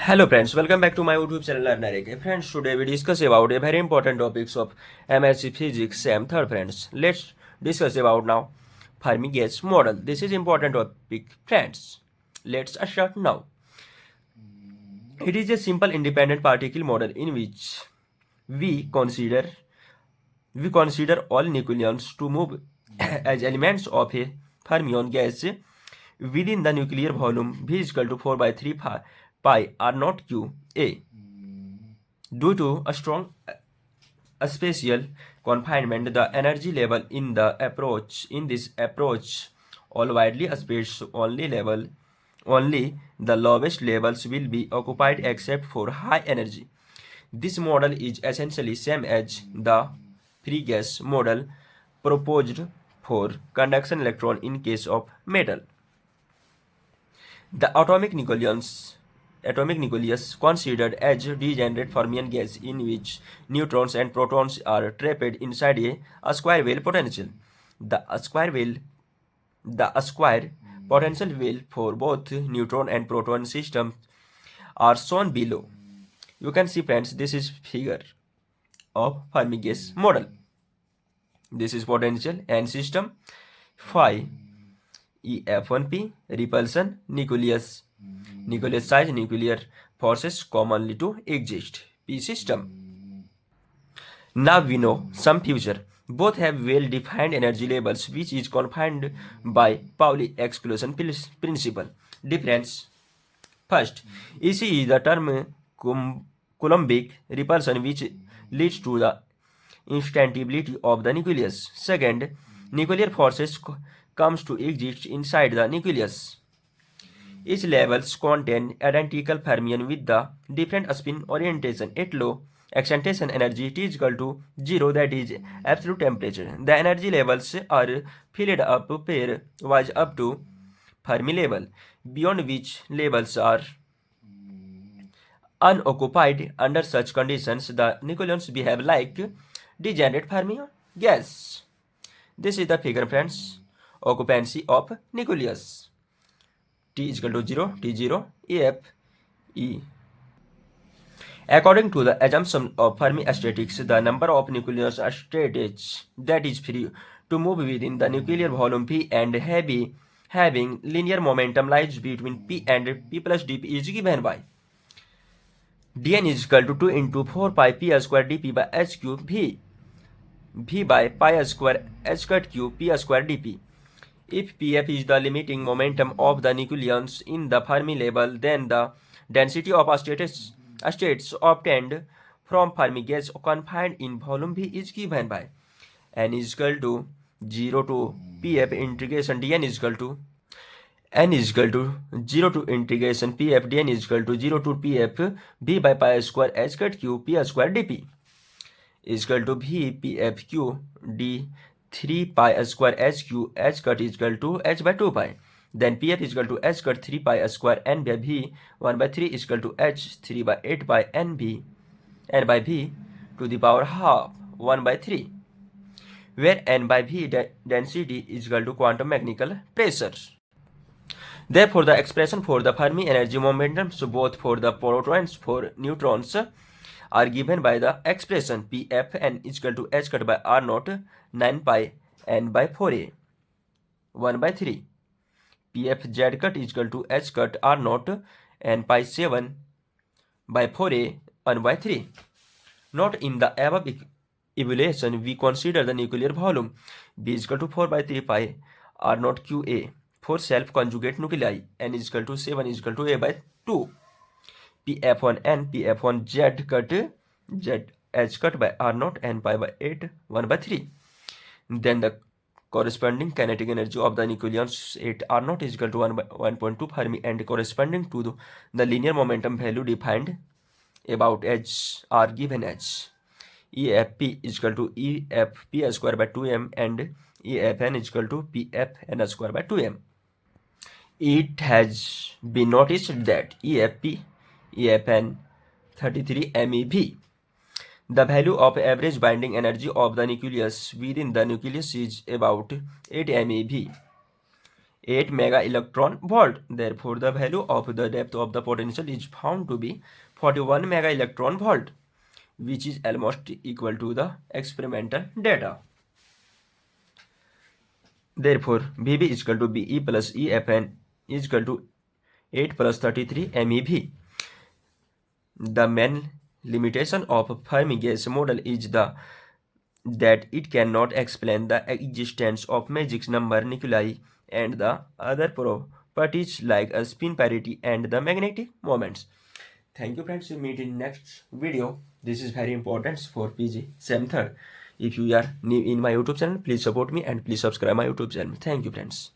Hello friends, welcome back to my YouTube channel Learner AK. Friends, today we discuss about a very important topics of MSc Physics SEM third friends. Let's discuss about now Fermi gas model. This is important topic friends. Let's start now. It is a simple independent particle model in which we consider all nucleons to move as elements of a fermion gas within the nuclear volume V is equal to 4 by 3 pi r naught q a. Due to a strong spatial confinement, the energy level in this approach all widely spaced only the lowest levels will be occupied except for high energy. This model is essentially same as the free gas model proposed for conduction electron in case of metal. The atomic nucleus considered as degenerate fermion gas in which neutrons and protons are trapped inside a square whale potential. The square potential whale for both neutron and proton systems are shown below. You can see friends, this is figure of Fermi gas model. This is potential and system. Phi EF1P repulsion nucleus size nuclear forces commonly to exist P system. Now we know some future. Both have well-defined energy levels which is confined by Pauli exclusion principle. Difference. First, EC is the term Coulombic repulsion which leads to the instability of the nucleus. Second, nuclear forces comes to exist inside the nucleus. Each levels contain identical fermion with the different spin orientation. At low excitation energy T is equal to 0, that is absolute temperature. The energy levels are filled up pairwise up to Fermi level, beyond which levels are unoccupied. Under such conditions, the nucleons behave like degenerate fermion gas. This is the figure, friends. Occupancy of nucleus. T is equal to 0, T0, EF, E. According to the assumption of Fermi statics, the number of nucleus states that is free to move within the nuclear volume P and having linear momentum lies between P and P plus dp is given by dn is equal to 2 into 4 pi p square dp by h cube v by pi square h squared cube p square dp. If Pf is the limiting momentum of the nucleons in the Fermi level, then the density of states obtained from Fermi gas confined in volume V is given by n is equal to 0 to Pf integration dn is equal to n is equal to 0 to integration Pf dn is equal to 0 to Pf v by pi square h squared q p square dp is equal to v Pf q d 3 pi square h q h cut is equal to h by 2 pi. Then Pf is equal to h cut 3 pi square n by v 1 by 3 is equal to h 3 by 8 by n by v to the power half 1 by 3, where n by v density is equal to quantum mechanical pressure. Therefore, the expression for the Fermi energy momentum, so both for the protons for neutrons, are given by the expression Pfn is equal to h cut by r naught 9 pi n by 4a 1 by 3. Pf z cut is equal to h cut r naught n pi 7 by 4a 1 by 3. Note in the above evaluation we consider the nuclear volume B is equal to 4 by 3 pi r naught qa for self conjugate nuclei. N is equal to 7 is equal to a by 2. Pf1n Pf1z cut z h cut by r naught n pi by 8 1 by 3. Then the corresponding kinetic energy of the nucleons at r naught is equal to 1.2 Fermi and corresponding to the linear momentum value defined about h are given as EFP is equal to EFP square by 2m and EFN is equal to PFN square by 2m. It has been noticed that EFN 33 MeV. The value of average binding energy of the nucleus within the nucleus is about 8 MeV. 8 mega electron volt. Therefore, the value of the depth of the potential is found to be 41 mega electron volt, which is almost equal to the experimental data. Therefore, VB is equal to BE plus EFN is equal to 8 plus 33 MeV. The main limitation of Fermi gas model is that it cannot explain the existence of magic number nuclei and the other properties like a spin parity and the magnetic moments. Thank you friends, we meet in next video. This is very important for PG SEM third. If you are new in my YouTube channel, please support me and please subscribe my YouTube channel. Thank you friends.